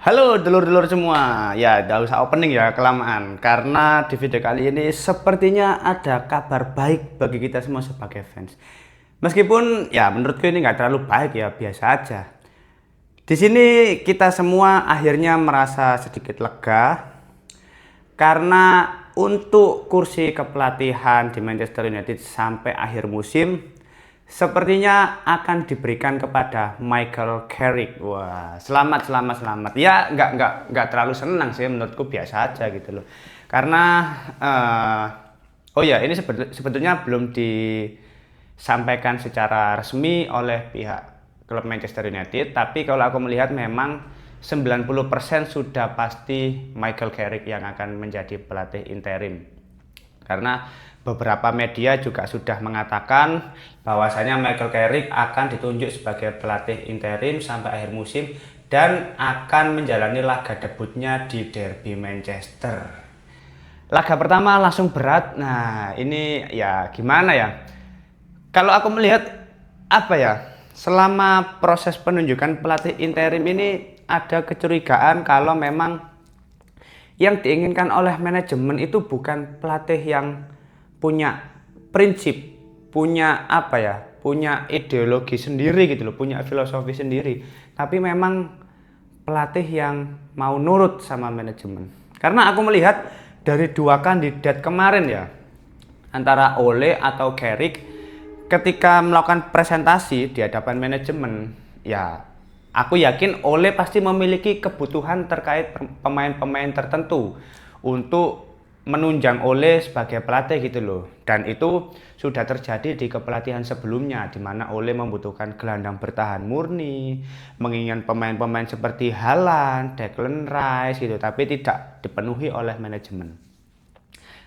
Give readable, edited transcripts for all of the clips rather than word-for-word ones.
Halo dulur-dulur semua, ya gak usah opening ya kelamaan karena di video kali ini sepertinya ada kabar baik bagi kita semua sebagai fans. Meskipun ya menurutku ini nggak terlalu baik ya, biasa aja. Di sini kita semua akhirnya merasa sedikit lega karena untuk kursi kepelatihan di Manchester United sampai akhir musim sepertinya akan diberikan kepada Michael Carrick. Wah, selamat. Ya, nggak terlalu senang sih, menurutku biasa aja gitu loh. Karena oh ya, ini sebetulnya belum disampaikan secara resmi oleh pihak klub Manchester United, tapi kalau aku melihat memang 90% sudah pasti Michael Carrick yang akan menjadi pelatih interim. Karena beberapa media juga sudah mengatakan bahwasanya Michael Carrick akan ditunjuk sebagai pelatih interim sampai akhir musim dan akan menjalani laga debutnya di Derby Manchester. Laga pertama langsung berat. Nah, ini ya gimana ya? Kalau aku melihat apa ya? Selama proses penunjukan pelatih interim ini ada kecurigaan kalau memang yang diinginkan oleh manajemen itu bukan pelatih yang punya prinsip, punya apa ya, punya ideologi sendiri gitu loh, punya filosofi sendiri, tapi memang pelatih yang mau nurut sama manajemen. Karena aku melihat dari dua kandidat kemarin ya, antara Ole atau Carrick, ketika melakukan presentasi di hadapan manajemen, ya aku yakin Ole pasti memiliki kebutuhan terkait pemain-pemain tertentu untuk menunjang Ole sebagai pelatih gitu loh. Dan itu sudah terjadi di kepelatihan sebelumnya, di mana Ole membutuhkan gelandang bertahan murni, menginginkan pemain-pemain seperti Haaland, Declan Rice gitu, tapi tidak dipenuhi oleh manajemen.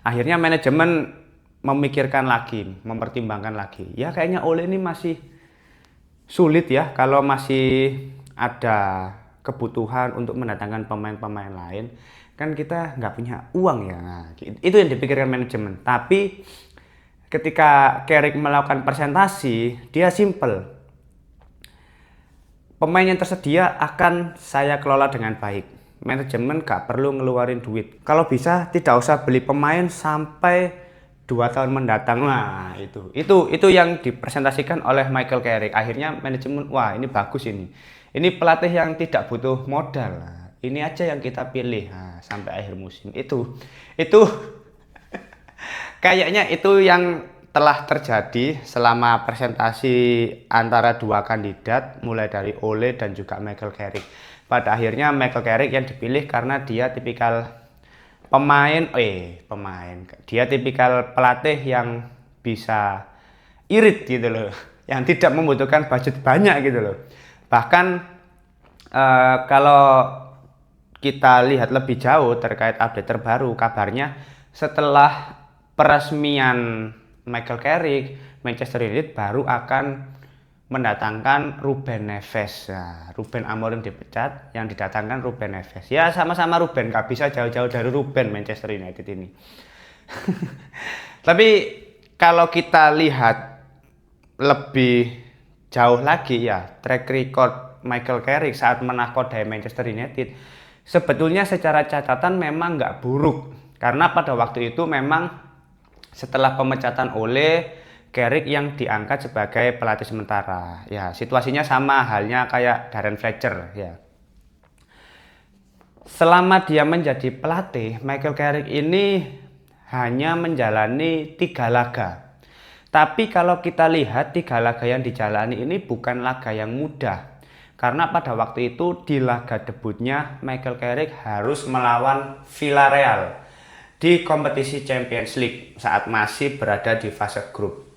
Akhirnya manajemen memikirkan lagi, mempertimbangkan lagi. Ya kayaknya Ole ini masih sulit ya kalau masih ada kebutuhan untuk mendatangkan pemain-pemain lain, kan kita nggak punya uang ya. Nah, itu yang dipikirkan manajemen. Tapi ketika Carrick melakukan presentasi, dia simple. Pemain yang tersedia akan saya kelola dengan baik. Manajemen gak perlu ngeluarin duit. Kalau bisa tidak usah beli pemain sampai 2 tahun mendatang. Nah, itu yang dipresentasikan oleh Michael Carrick. Akhirnya manajemen, wah ini bagus ini. Ini pelatih yang tidak butuh modal. Nah, ini aja yang kita pilih sampai akhir musim. Itu kayaknya itu yang telah terjadi selama presentasi antara dua kandidat, mulai dari Ole dan juga Michael Carrick. Pada akhirnya Michael Carrick yang dipilih karena dia tipikal dia tipikal pelatih yang bisa irit gitu loh, yang tidak membutuhkan budget banyak gitu loh. Bahkan kalau kita lihat lebih jauh terkait update terbaru, kabarnya setelah peresmian Michael Carrick, Manchester United baru akan mendatangkan Ruben Neves. Nah, Ruben Amorim dipecat, yang didatangkan Ruben Neves. Ya sama-sama Ruben, gak bisa jauh-jauh dari Ruben Manchester United ini. Tapi kalau kita lihat lebih jauh lagi ya, track record Michael Carrick saat menahkodai Manchester United sebetulnya secara catatan memang nggak buruk. Karena pada waktu itu memang setelah pemecatan Ole, Carrick yang diangkat sebagai pelatih sementara. Ya, situasinya sama halnya kayak Darren Fletcher ya. Selama dia menjadi pelatih, Michael Carrick ini hanya menjalani 3 laga. Tapi kalau kita lihat 3 laga yang dijalani ini bukan laga yang mudah. Karena pada waktu itu di laga debutnya Michael Carrick harus melawan Villarreal di kompetisi Champions League saat masih berada di fase grup.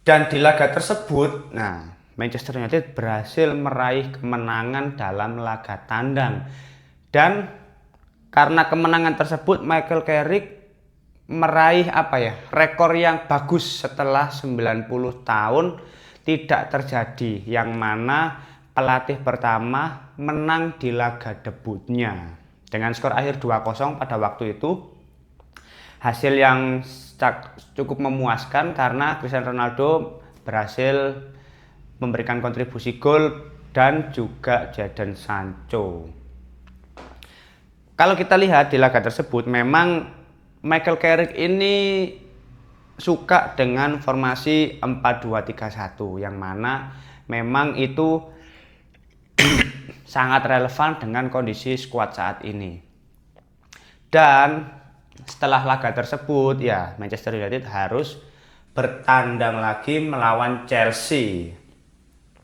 Dan di laga tersebut, Manchester United berhasil meraih kemenangan dalam laga tandang. Dan karena kemenangan tersebut Michael Carrick meraih rekor yang bagus setelah 90 tahun tidak terjadi, yang mana pelatih pertama menang di laga debutnya dengan skor akhir 2-0 pada waktu itu. Hasil yang cukup memuaskan karena Cristiano Ronaldo berhasil memberikan kontribusi gol dan juga Jadon Sancho. Kalau kita lihat di laga tersebut, memang Michael Carrick ini suka dengan formasi 4-2-3-1 yang mana memang itu sangat relevan dengan kondisi skuad saat ini. Dan setelah laga tersebut ya Manchester United harus bertandang lagi melawan Chelsea,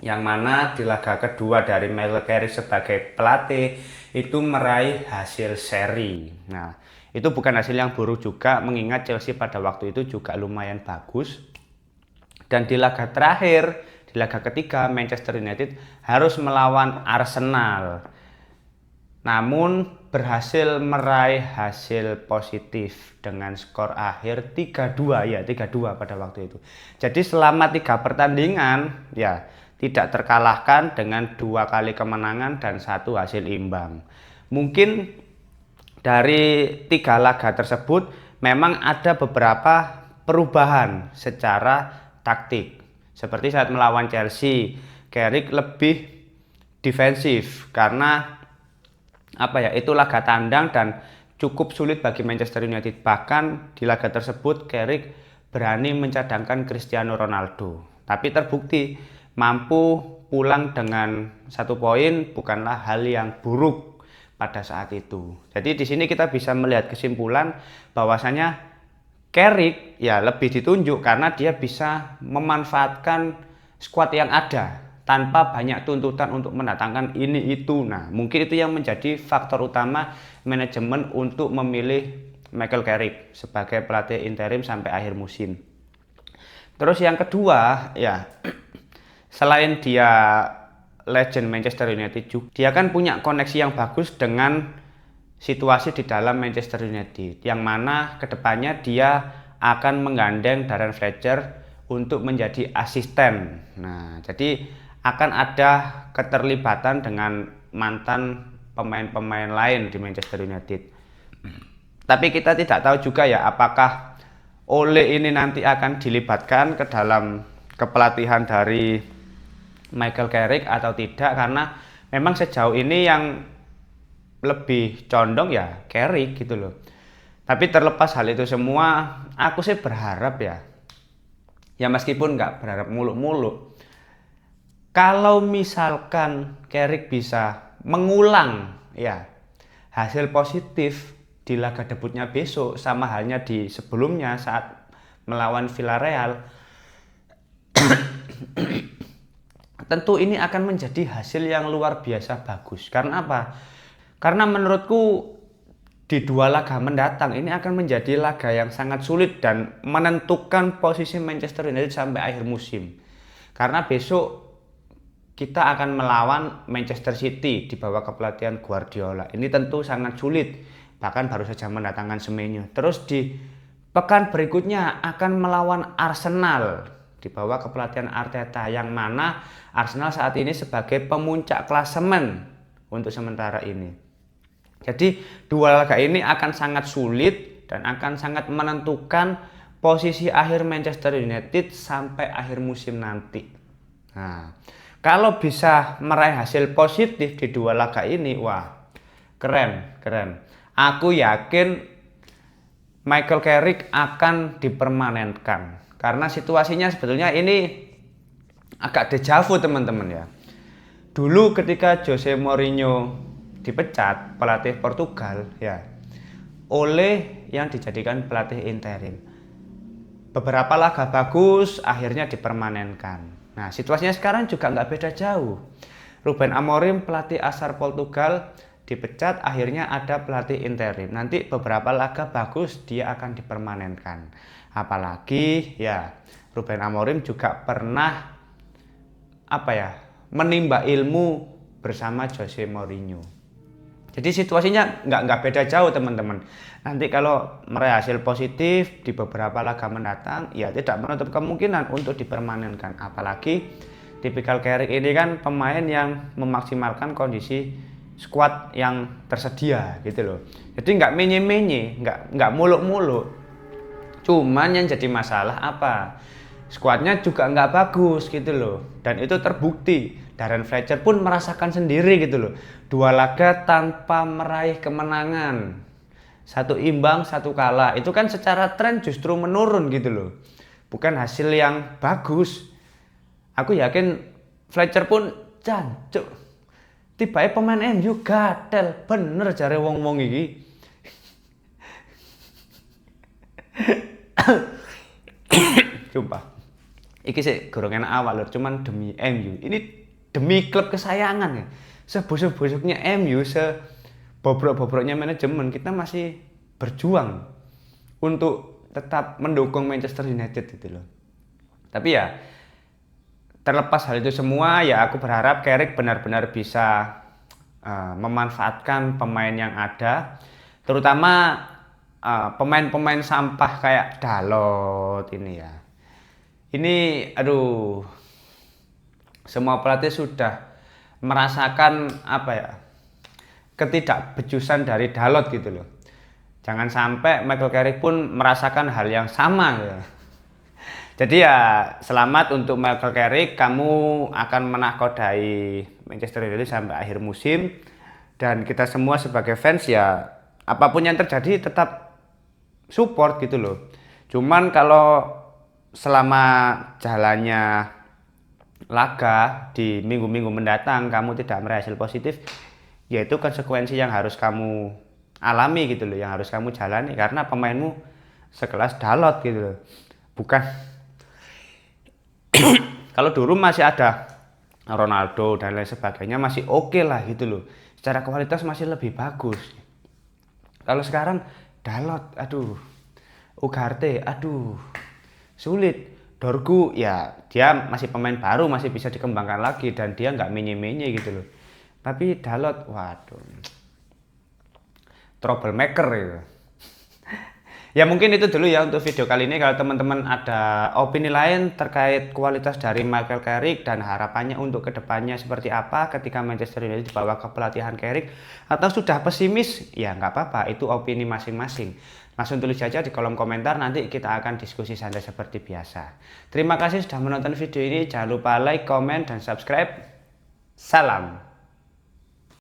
yang mana di laga kedua dari Michael Carrick sebagai pelatih itu meraih hasil seri. Nah, itu bukan hasil yang buruk juga, mengingat Chelsea pada waktu itu juga lumayan bagus. Dan di laga terakhir, di laga ketiga, Manchester United harus melawan Arsenal, namun berhasil meraih hasil positif dengan skor akhir 3-2 ya, 3-2 pada waktu itu. Jadi selama 3 pertandingan ya tidak terkalahkan dengan 2 kali kemenangan dan 1 hasil imbang. Mungkin dari 3 laga tersebut memang ada beberapa perubahan secara taktik. Seperti saat melawan Chelsea, Carrick lebih defensif karena itu laga tandang dan cukup sulit bagi Manchester United. Bahkan di laga tersebut Carrick berani mencadangkan Cristiano Ronaldo, tapi terbukti mampu pulang dengan 1 poin bukanlah hal yang buruk pada saat itu. Jadi di sini kita bisa melihat kesimpulan bahwasanya Carrick ya lebih ditunjuk karena dia bisa memanfaatkan skuad yang ada tanpa banyak tuntutan untuk mendatangkan ini itu. Nah, mungkin itu yang menjadi faktor utama manajemen untuk memilih Michael Carrick sebagai pelatih interim sampai akhir musim. Terus yang kedua, ya selain dia legend Manchester United juga, dia kan punya koneksi yang bagus dengan situasi di dalam Manchester United, yang mana kedepannya dia akan menggandeng Darren Fletcher untuk menjadi asisten. Nah, jadi akan ada keterlibatan dengan mantan pemain-pemain lain di Manchester United. Tapi kita tidak tahu juga ya apakah Ole ini nanti akan dilibatkan ke dalam kepelatihan dari Michael Carrick atau tidak, karena memang sejauh ini yang lebih condong ya Carrick gitu loh. Tapi terlepas hal itu semua, aku sih berharap ya meskipun nggak berharap muluk-muluk, kalau misalkan Carrick bisa mengulang ya hasil positif di laga debutnya besok sama halnya di sebelumnya saat melawan Villarreal, tentu ini akan menjadi hasil yang luar biasa bagus. Karena apa? Karena menurutku di 2 laga mendatang ini akan menjadi laga yang sangat sulit dan menentukan posisi Manchester United sampai akhir musim. Karena besok kita akan melawan Manchester City di bawah kepelatihan Guardiola. Ini tentu sangat sulit, bahkan baru saja mendatangkan Semenyo. Terus di pekan berikutnya akan melawan Arsenal di bawah kepelatihan Arteta, yang mana Arsenal saat ini sebagai pemuncak klasemen untuk sementara ini. Jadi 2 laga ini akan sangat sulit dan akan sangat menentukan posisi akhir Manchester United sampai akhir musim nanti. Nah, kalau bisa meraih hasil positif di 2 laga ini, wah, keren. Aku yakin Michael Carrick akan dipermanenkan. Karena situasinya sebetulnya ini agak dejavu teman-teman ya. Dulu ketika Jose Mourinho dipecat, pelatih Portugal ya, Ole yang dijadikan pelatih interim. Beberapa laga bagus akhirnya dipermanenkan. Nah, situasinya sekarang juga nggak beda jauh. Ruben Amorim, pelatih asal Portugal, dipecat, akhirnya ada pelatih interim. Nanti beberapa laga bagus dia akan dipermanenkan. Apalagi ya Ruben Amorim juga pernah menimba ilmu bersama Jose Mourinho. Jadi situasinya nggak beda jauh teman-teman. Nanti kalau meraih hasil positif di beberapa laga mendatang, ya tidak menutup kemungkinan untuk dipermanenkan. Apalagi tipikal Carrick ini kan pemain yang memaksimalkan kondisi skuad yang tersedia gitu loh. Jadi nggak menye-menye, nggak muluk-muluk. Cuman yang jadi masalah apa? Skuadnya juga nggak bagus gitu loh. Dan itu terbukti Darren Fletcher pun merasakan sendiri gitu loh. 2 laga tanpa meraih kemenangan. 1 imbang, 1 kalah. Itu kan secara tren justru menurun gitu loh. Bukan hasil yang bagus. Aku yakin Fletcher pun jancuk. Tiba-tiba pemain MU gatel. Bener jare wong-wong iki. Sumpah. Iki sih gorong enak awal lho, cuman demi MU. Ini demi klub kesayangan ya. Sebusuk-busuknya MU, sebobrok-bobroknya manajemen, kita masih berjuang untuk tetap mendukung Manchester United gitu loh. Tapi ya terlepas hal itu semua, ya aku berharap Carrick benar-benar bisa memanfaatkan pemain yang ada, terutama pemain-pemain sampah kayak Dalot ini ya. Ini aduh, semua pelatih sudah merasakan apa ya, ketidakbejusan dari Dalot gitu loh. Jangan sampai Michael Carrick pun merasakan hal yang sama ya. Jadi ya selamat untuk Michael Carrick, kamu akan menakodai Manchester United sampai akhir musim, dan kita semua sebagai fans ya apapun yang terjadi tetap support gitu loh. Cuman kalau selama jalannya laga di minggu-minggu mendatang kamu tidak meraih hasil positif, yaitu konsekuensi yang harus kamu alami gitu loh, yang harus kamu jalani, karena pemainmu sekelas Dalot gitu loh. Bukan kalau dulu masih ada Ronaldo dan lain sebagainya masih oke lah gitu loh, secara kualitas masih lebih bagus. Kalau sekarang Dalot, aduh, Ugarte, aduh, sulit. Dorgu ya dia masih pemain baru, masih bisa dikembangkan lagi dan dia nggak menye-menye gitu loh. Tapi Dalot, waduh, troublemaker gitu. Ya mungkin itu dulu ya untuk video kali ini. Kalau teman-teman ada opini lain terkait kualitas dari Michael Carrick dan harapannya untuk kedepannya seperti apa ketika Manchester United dibawa ke pelatihan Carrick, atau sudah pesimis, ya nggak apa-apa, itu opini masing-masing. Langsung tulis saja di kolom komentar, nanti kita akan diskusi santai seperti biasa. Terima kasih sudah menonton video ini, jangan lupa like, komen, dan subscribe. Salam.